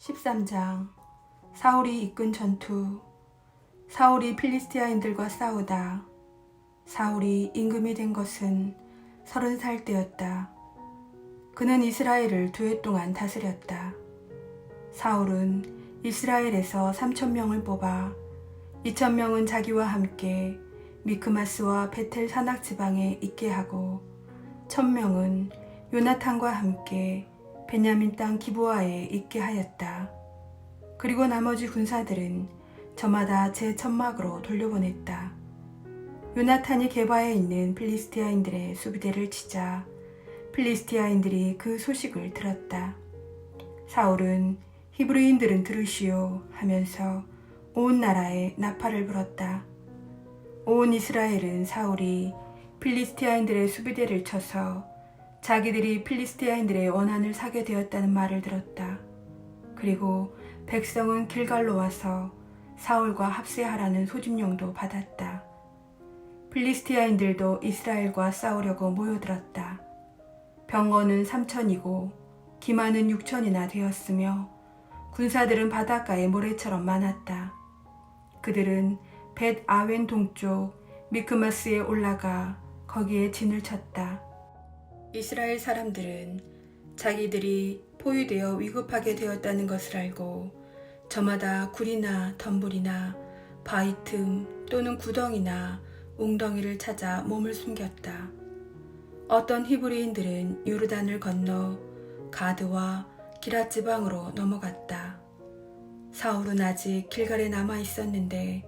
13장 사울이 이끈 전투. 사울이 필리스티아인들과 싸우다. 사울이 임금이 된 것은 30살 때였다. 그는 이스라엘을 2해 동안 다스렸다. 사울은 이스라엘에서 3,000명을 뽑아 2,000명은 자기와 함께 미크마스와 베텔 산악 지방에 있게 하고 1,000명은 요나탄과 함께 베냐민 땅 기브아에 있게 하였다. 그리고 나머지 군사들은 저마다 제 천막으로 돌려보냈다. 요나탄이 게바에 있는 필리스티아인들의 수비대를 치자 필리스티아인들이 그 소식을 들었다. 사울은 히브리인들은 들으시오 하면서 온 나라에 나팔을 불었다. 온 이스라엘은 사울이 필리스티아인들의 수비대를 쳐서 자기들이 필리스티아인들의 원한을 사게 되었다는 말을 들었다. 그리고 백성은 길갈로 와서 사울과 합세하라는 소집령도 받았다. 필리스티아인들도 이스라엘과 싸우려고 모여들었다. 병거는 3,000이고 기마는 6,000이나 되었으며 군사들은 바닷가의 모래처럼 많았다. 그들은 벳 아웬 동쪽 미크마스에 올라가 거기에 진을 쳤다. 이스라엘 사람들은 자기들이 포위되어 위급하게 되었다는 것을 알고 저마다 굴이나 덤불이나 바위 틈 또는 구덩이나 웅덩이를 찾아 몸을 숨겼다. 어떤 히브리인들은 요르단을 건너 가드와 기랏 지방으로 넘어갔다. 사울은 아직 길갈에 남아 있었는데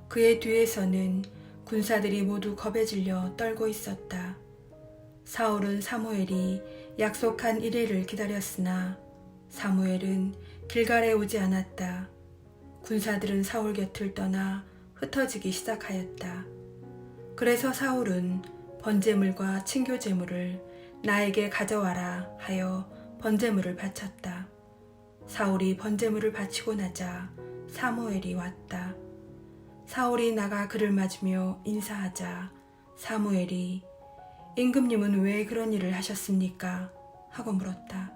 그의 뒤에서는 군사들이 모두 겁에 질려 떨고 있었다. 사울은 사무엘이 약속한 이래를 기다렸으나 사무엘은 길갈에 오지 않았다. 군사들은 사울 곁을 떠나 흩어지기 시작하였다. 그래서 사울은 번제물과 친교제물을 나에게 가져와라 하여 번제물을 바쳤다. 사울이 번제물을 바치고 나자 사무엘이 왔다. 사울이 나가 그를 맞으며 인사하자 사무엘이 임금님은 왜 그런 일을 하셨습니까? 하고 물었다.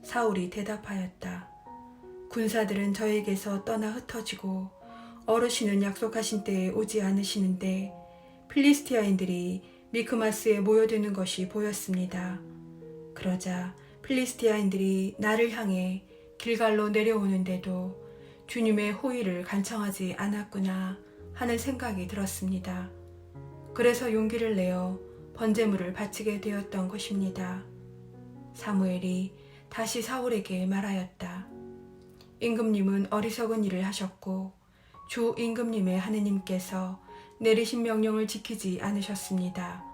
사울이 대답하였다. 군사들은 저에게서 떠나 흩어지고 어르신은 약속하신 때에 오지 않으시는데 필리스티아인들이 미크마스에 모여드는 것이 보였습니다. 그러자 필리스티아인들이 나를 향해 길갈로 내려오는데도 주님의 호의를 간청하지 않았구나 하는 생각이 들었습니다. 그래서 용기를 내어 번제물을 바치게 되었던 것입니다. 사무엘이 다시 사울에게 말하였다. 임금님은 어리석은 일을 하셨고 주 임금님의 하느님께서 내리신 명령을 지키지 않으셨습니다.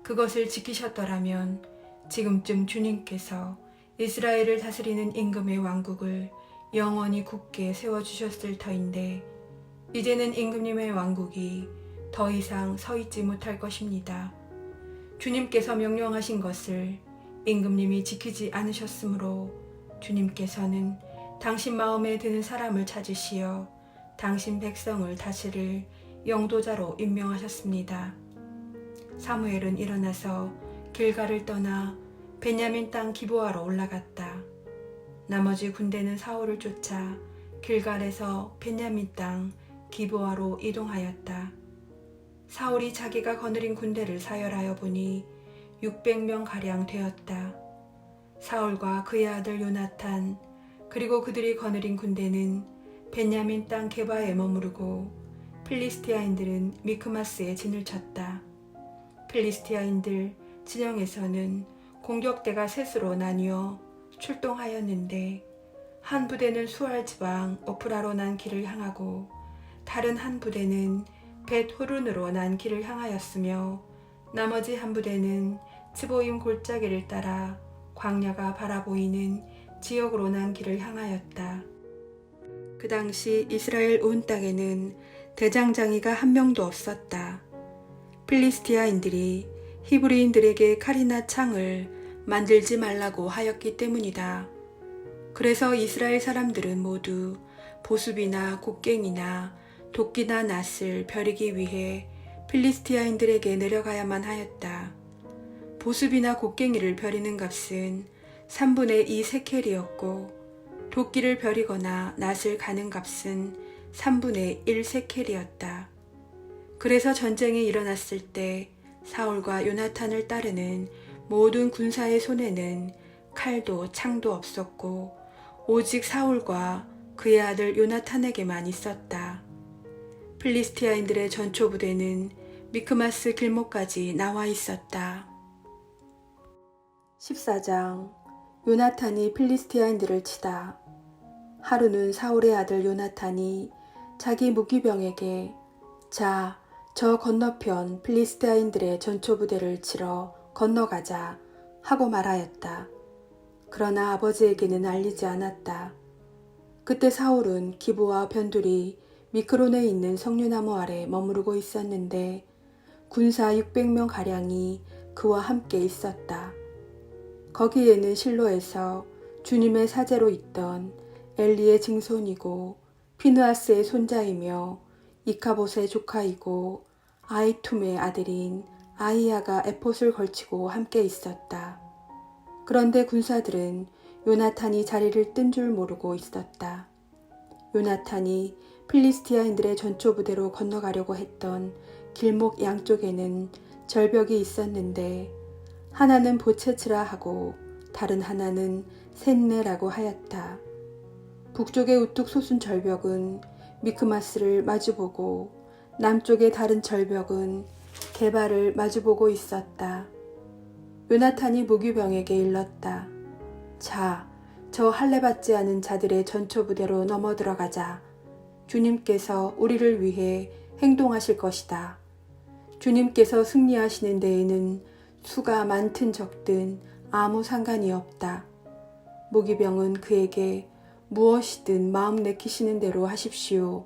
그것을 지키셨더라면 지금쯤 주님께서 이스라엘을 다스리는 임금의 왕국을 영원히 굳게 세워주셨을 터인데 이제는 임금님의 왕국이 더 이상 서 있지 못할 것입니다. 주님께서 명령하신 것을 임금님이 지키지 않으셨으므로 주님께서는 당신 마음에 드는 사람을 찾으시어 당신 백성을 다스릴 영도자로 임명하셨습니다. 사무엘은 일어나서 길갈을 떠나 베냐민 땅 기브아로 올라갔다. 나머지 군대는 사울을 쫓아 길갈에서 베냐민 땅 기브아로 이동하였다. 사울이 자기가 거느린 군대를 사열하여 보니 600명가량 되었다. 사울과 그의 아들 요나탄 그리고 그들이 거느린 군대는 베냐민 땅 게바에 머무르고 필리스티아인들은 미크마스에 진을 쳤다. 필리스티아인들 진영에서는 공격대가 셋으로 나뉘어 출동하였는데 한 부대는 수알 지방 오프라로 난 길을 향하고 다른 한 부대는 벳 호른으로 난 길을 향하였으며 나머지 한 부대는 츠보임 골짜기를 따라 광야가 바라보이는 지역으로 난 길을 향하였다. 그 당시 이스라엘 온 땅에는 대장장이가 한 명도 없었다. 필리스티아인들이 히브리인들에게 칼이나 창을 만들지 말라고 하였기 때문이다. 그래서 이스라엘 사람들은 모두 보습이나 곡괭이나 도끼나 낫을 벼리기 위해 필리스티아인들에게 내려가야만 하였다. 보습이나 곡괭이를 벼리는 값은 3분의 2 세켈이었고 도끼를 벼리거나 낫을 가는 값은 3분의 1 세켈이었다. 그래서 전쟁이 일어났을 때 사울과 요나탄을 따르는 모든 군사의 손에는 칼도 창도 없었고 오직 사울과 그의 아들 요나탄에게만 있었다. 필리스티아인들의 전초부대는 미크마스 길목까지 나와 있었다. 14장 요나탄이 필리스티아인들을 치다. 하루는 사울의 아들 요나탄이 자기 무기병에게 자, 저 건너편 필리스티아인들의 전초부대를 치러 건너가자 하고 말하였다. 그러나 아버지에게는 알리지 않았다. 그때 사울은 기브와 변두리 미크론에 있는 석류나무 아래 머무르고 있었는데 군사 600명가량이 그와 함께 있었다. 거기에는 실로에서 주님의 사제로 있던 엘리의 증손이고 피느하스의 손자이며 이카봇의 조카이고 아이툼의 아들인 아이야가 에봇을 걸치고 함께 있었다. 그런데 군사들은 요나탄이 자리를 뜬 줄 모르고 있었다. 요나탄이 필리스티아인들의 전초부대로 건너가려고 했던 길목 양쪽에는 절벽이 있었는데 하나는 보체츠라 하고 다른 하나는 셋네라고 하였다. 북쪽의 우뚝 솟은 절벽은 미크마스를 마주보고 남쪽의 다른 절벽은 게바를 마주보고 있었다. 요나탄이 무기병에게 일렀다. 자, 저 할례받지 않은 자들의 전초부대로 넘어 들어가자. 주님께서 우리를 위해 행동하실 것이다. 주님께서 승리하시는 데에는 수가 많든 적든 아무 상관이 없다. 무기병은 그에게 무엇이든 마음 내키시는 대로 하십시오.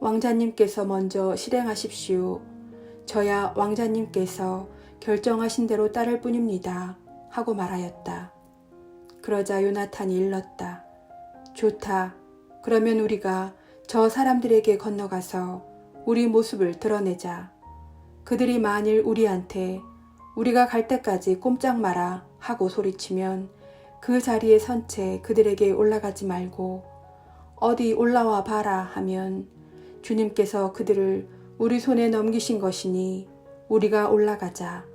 왕자님께서 먼저 실행하십시오. 저야 왕자님께서 결정하신 대로 따를 뿐입니다. 하고 말하였다. 그러자 요나탄이 일렀다. 좋다. 그러면 우리가 저 사람들에게 건너가서 우리 모습을 드러내자. 그들이 만일 우리한테 우리가 갈 때까지 꼼짝 마라 하고 소리치면 그 자리에 선 채 그들에게 올라가지 말고 어디 올라와 봐라 하면 주님께서 그들을 우리 손에 넘기신 것이니 우리가 올라가자.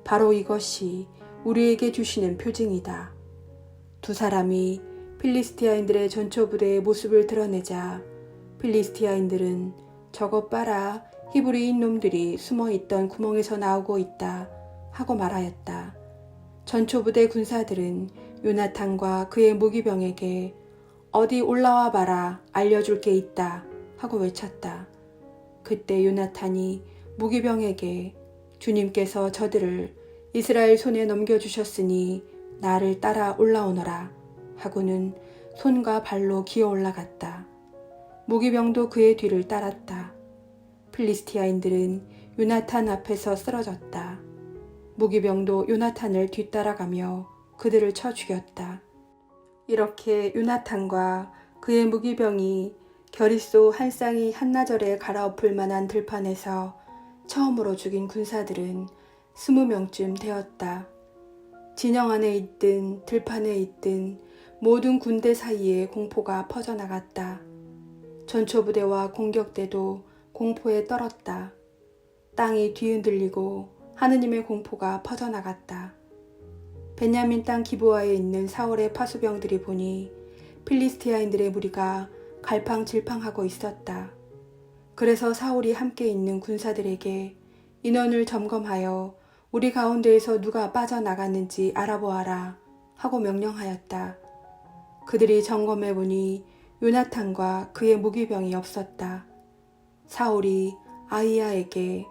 바로 이것이 우리에게 주시는 표징이다. 두 사람이 필리스티아인들의 전초부대의 모습을 드러내자 필리스티아인들은 저것 봐라, 히브리인 놈들이 숨어있던 구멍에서 나오고 있다 하고 말하였다. 전초부대 군사들은 요나탄과 그의 무기병에게 어디 올라와 봐라, 알려줄 게 있다 하고 외쳤다. 그때 요나탄이 무기병에게 주님께서 저들을 이스라엘 손에 넘겨주셨으니 나를 따라 올라오너라 하고는 손과 발로 기어 올라갔다. 무기병도 그의 뒤를 따랐다. 필리스티아인들은 요나탄 앞에서 쓰러졌다. 무기병도 요나탄을 뒤따라가며 그들을 쳐 죽였다. 이렇게 요나탄과 그의 무기병이 겨릿소 한 쌍이 한나절에 갈아엎을 만한 들판에서 처음으로 죽인 군사들은 20명쯤 되었다. 진영 안에 있든 들판에 있든 모든 군대 사이에 공포가 퍼져나갔다. 전초부대와 공격대도 공포에 떨었다. 땅이 뒤흔들리고 하느님의 공포가 퍼져나갔다. 베냐민 땅 기브아에 있는 사울의 파수병들이 보니 필리스티아인들의 무리가 갈팡질팡하고 있었다. 그래서 사울이 함께 있는 군사들에게 인원을 점검하여 우리 가운데에서 누가 빠져나갔는지 알아보아라 하고 명령하였다. 그들이 점검해 보니 요나탄과 그의 무기병이 없었다. 사울이 아이야에게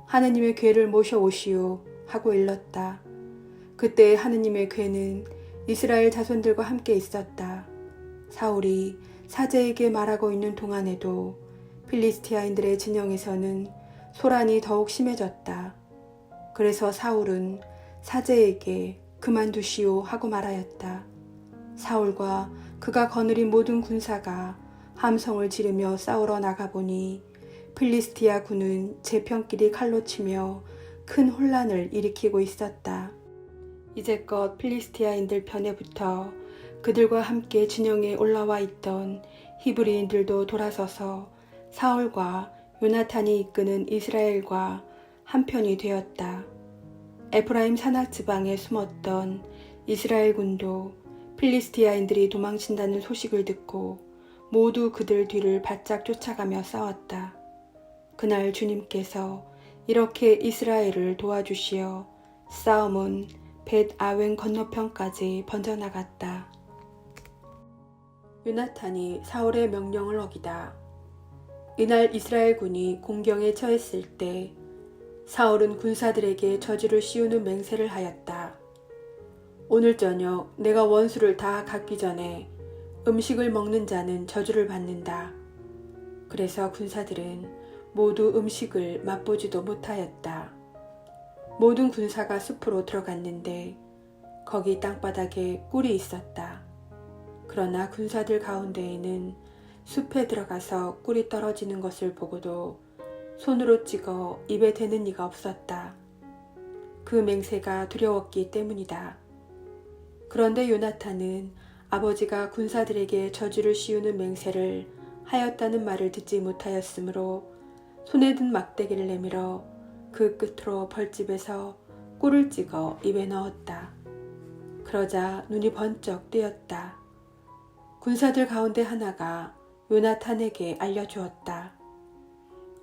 하느님의 궤를 모셔오시오 하고 일렀다. 그때 하느님의 궤는 이스라엘 자손들과 함께 있었다. 사울이 사제에게 말하고 있는 동안에도 필리스티아인들의 진영에서는 소란이 더욱 심해졌다. 그래서 사울은 사제에게 그만두시오 하고 말하였다. 사울과 그가 거느린 모든 군사가 함성을 지르며 싸우러 나가보니 필리스티아 군은 제편끼리 칼로 치며 큰 혼란을 일으키고 있었다. 이제껏 필리스티아인들 편에부터 그들과 함께 진영에 올라와 있던 히브리인들도 돌아서서 사울과 요나탄이 이끄는 이스라엘과 한편이 되었다. 에프라임 산악 지방에 숨었던 이스라엘 군도 필리스티아인들이 도망친다는 소식을 듣고 모두 그들 뒤를 바짝 쫓아가며 싸웠다. 그날 주님께서 이렇게 이스라엘을 도와주시어 싸움은 벳 아웬 건너편까지 번져나갔다. 요나탄이 사울의 명령을 어기다. 이날 이스라엘 군이 공경에 처했을 때 사울은 군사들에게 저주를 씌우는 맹세를 하였다. 오늘 저녁 내가 원수를 다 갚기 전에 음식을 먹는 자는 저주를 받는다. 그래서 군사들은 모두 음식을 맛보지도 못하였다. 모든 군사가 숲으로 들어갔는데 거기 땅바닥에 꿀이 있었다. 그러나 군사들 가운데에는 숲에 들어가서 꿀이 떨어지는 것을 보고도 손으로 찍어 입에 대는 이가 없었다. 그 맹세가 두려웠기 때문이다. 그런데 요나탄은 아버지가 군사들에게 저주를 씌우는 맹세를 하였다는 말을 듣지 못하였으므로 손에 든 막대기를 내밀어 그 끝으로 벌집에서 꿀을 찍어 입에 넣었다. 그러자 눈이 번쩍 뜨였다. 군사들 가운데 하나가 요나탄에게 알려주었다.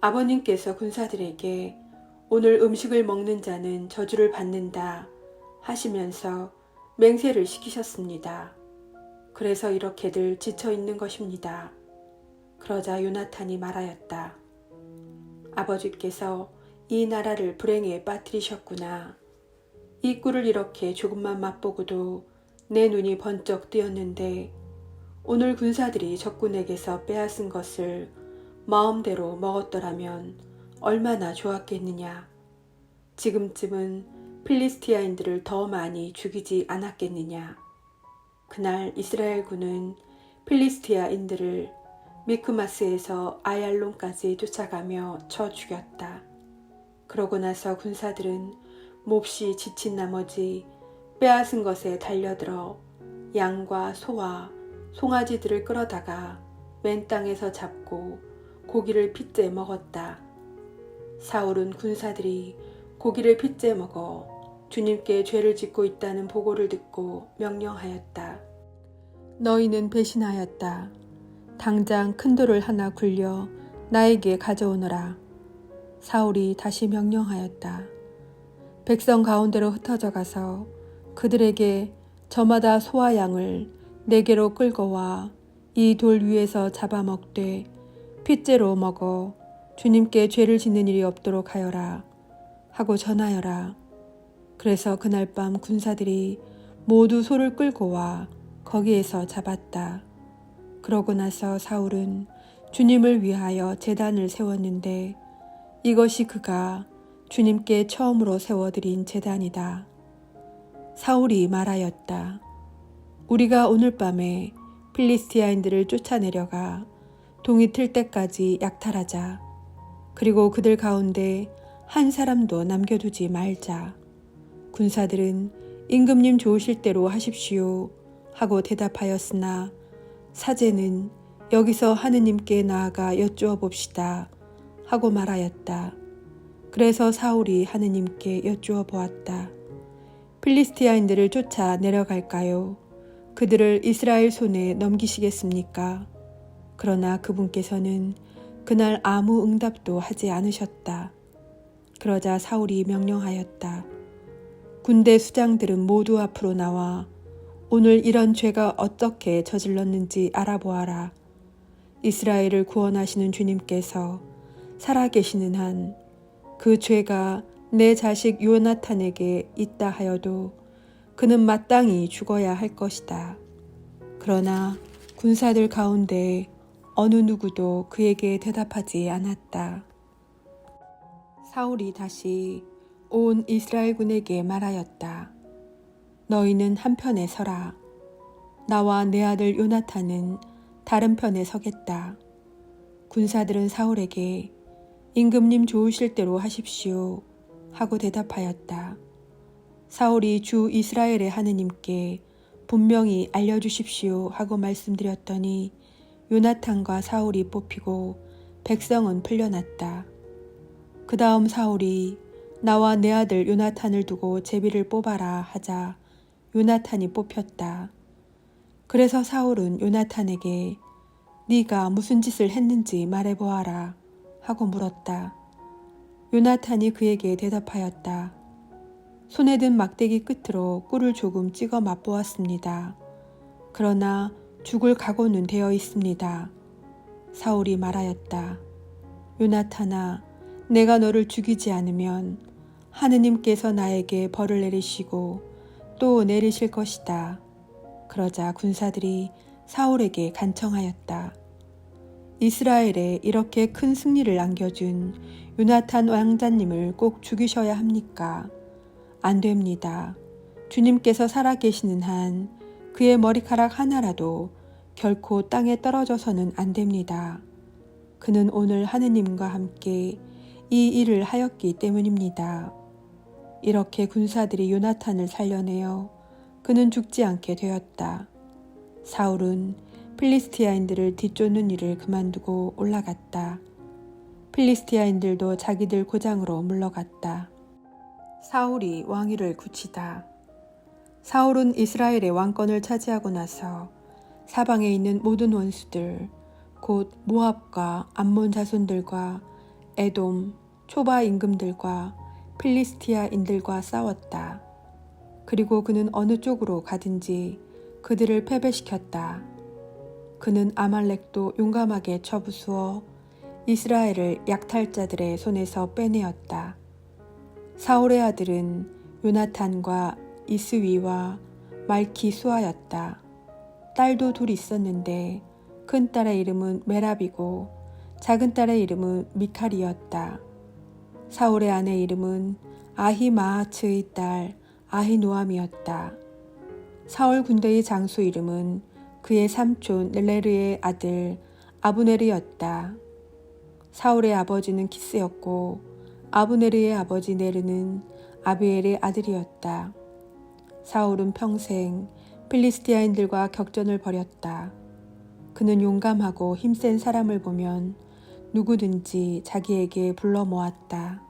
아버님께서 군사들에게 오늘 음식을 먹는 자는 저주를 받는다 하시면서 맹세를 시키셨습니다. 그래서 이렇게들 지쳐 있는 것입니다. 그러자 요나탄이 말하였다. 아버지께서 이 나라를 불행에 빠뜨리셨구나. 이 꿀을 이렇게 조금만 맛보고도 내 눈이 번쩍 뜨였는데 오늘 군사들이 적군에게서 빼앗은 것을 마음대로 먹었더라면 얼마나 좋았겠느냐. 지금쯤은 필리스티아인들을 더 많이 죽이지 않았겠느냐. 그날 이스라엘 군은 필리스티아인들을 미크마스에서 아얄론까지 쫓아가며 쳐 죽였다. 그러고 나서 군사들은 몹시 지친 나머지 빼앗은 것에 달려들어 양과 소와 송아지들을 끌어다가 맨 땅에서 잡고 고기를 핏째 먹었다. 사울은 군사들이 고기를 핏째 먹어 주님께 죄를 짓고 있다는 보고를 듣고 명령하였다. 너희는 배신하였다. 당장 큰 돌을 하나 굴려 나에게 가져오너라. 사울이 다시 명령하였다. 백성 가운데로 흩어져 가서 그들에게 저마다 소와 양을 내게로 끌고 와 이 돌 위에서 잡아먹되 핏째로 먹어 주님께 죄를 짓는 일이 없도록 하여라 하고 전하여라. 그래서 그날 밤 군사들이 모두 소를 끌고 와 거기에서 잡았다. 그러고 나서 사울은 주님을 위하여 제단을 세웠는데 이것이 그가 주님께 처음으로 세워드린 제단이다. 사울이 말하였다. 우리가 오늘 밤에 필리스티아인들을 쫓아내려가 동이 틀 때까지 약탈하자. 그리고 그들 가운데 한 사람도 남겨두지 말자. 군사들은 임금님 좋으실 대로 하십시오 하고 대답하였으나 사제는 여기서 하느님께 나아가 여쭈어 봅시다 하고 말하였다. 그래서 사울이 하느님께 여쭈어 보았다. 필리스티아인들을 쫓아 내려갈까요? 그들을 이스라엘 손에 넘기시겠습니까? 그러나 그분께서는 그날 아무 응답도 하지 않으셨다. 그러자 사울이 명령하였다. 군대 수장들은 모두 앞으로 나와 오늘 이런 죄가 어떻게 저질렀는지 알아보아라. 이스라엘을 구원하시는 주님께서 살아계시는 한 그 죄가 내 자식 요나탄에게 있다 하여도 그는 마땅히 죽어야 할 것이다. 그러나 군사들 가운데 어느 누구도 그에게 대답하지 않았다. 사울이 다시 온 이스라엘 군에게 말하였다. 너희는 한편에 서라. 나와 내 아들 요나탄은 다른 편에 서겠다. 군사들은 사울에게 임금님 좋으실 대로 하십시오 하고 대답하였다. 사울이 주 이스라엘의 하느님께 분명히 알려주십시오 하고 말씀드렸더니 요나탄과 사울이 뽑히고 백성은 풀려났다. 그 다음 사울이 나와 내 아들 요나탄을 두고 제비를 뽑아라 하자 요나탄이 뽑혔다. 그래서 사울은 요나탄에게 네가 무슨 짓을 했는지 말해보아라 하고 물었다. 요나탄이 그에게 대답하였다. 손에 든 막대기 끝으로 꿀을 조금 찍어 맛보았습니다. 그러나 죽을 각오는 되어 있습니다. 사울이 말하였다. 요나탄아, 내가 너를 죽이지 않으면 하느님께서 나에게 벌을 내리시고 또 내리실 것이다. 그러자 군사들이 사울에게 간청하였다. 이스라엘에 이렇게 큰 승리를 안겨준 요나탄 왕자님을 꼭 죽이셔야 합니까? 안 됩니다. 주님께서 살아계시는 한 그의 머리카락 하나라도 결코 땅에 떨어져서는 안 됩니다. 그는 오늘 하느님과 함께 이 일을 하였기 때문입니다. 이렇게 군사들이 요나탄을 살려내어 그는 죽지 않게 되었다. 사울은 필리스티아인들을 뒤쫓는 일을 그만두고 올라갔다. 필리스티아인들도 자기들 고장으로 물러갔다. 사울이 왕위를 굳히다. 사울은 이스라엘의 왕권을 차지하고 나서 사방에 있는 모든 원수들, 곧 모압과 암몬 자손들과 에돔, 초바 임금들과 필리스티아인들과 싸웠다. 그리고 그는 어느 쪽으로 가든지 그들을 패배시켰다. 그는 아말렉도 용감하게 쳐부수어 이스라엘을 약탈자들의 손에서 빼내었다. 사울의 아들은 요나탄과 이스위와 말키수아였다. 딸도 둘 있었는데 큰 딸의 이름은 메랍이고 작은 딸의 이름은 미칼이었다. 사울의 아내 이름은 아히마아츠의 딸 아히노암이었다. 사울 군대의 장수 이름은 그의 삼촌 넬레르의 아들 아브네르였다. 사울의 아버지는 키스였고 아브네르의 아버지 네르는 아비엘의 아들이었다. 사울은 평생 필리스티아인들과 격전을 벌였다. 그는 용감하고 힘센 사람을 보면 누구든지 자기에게 불러 모았다.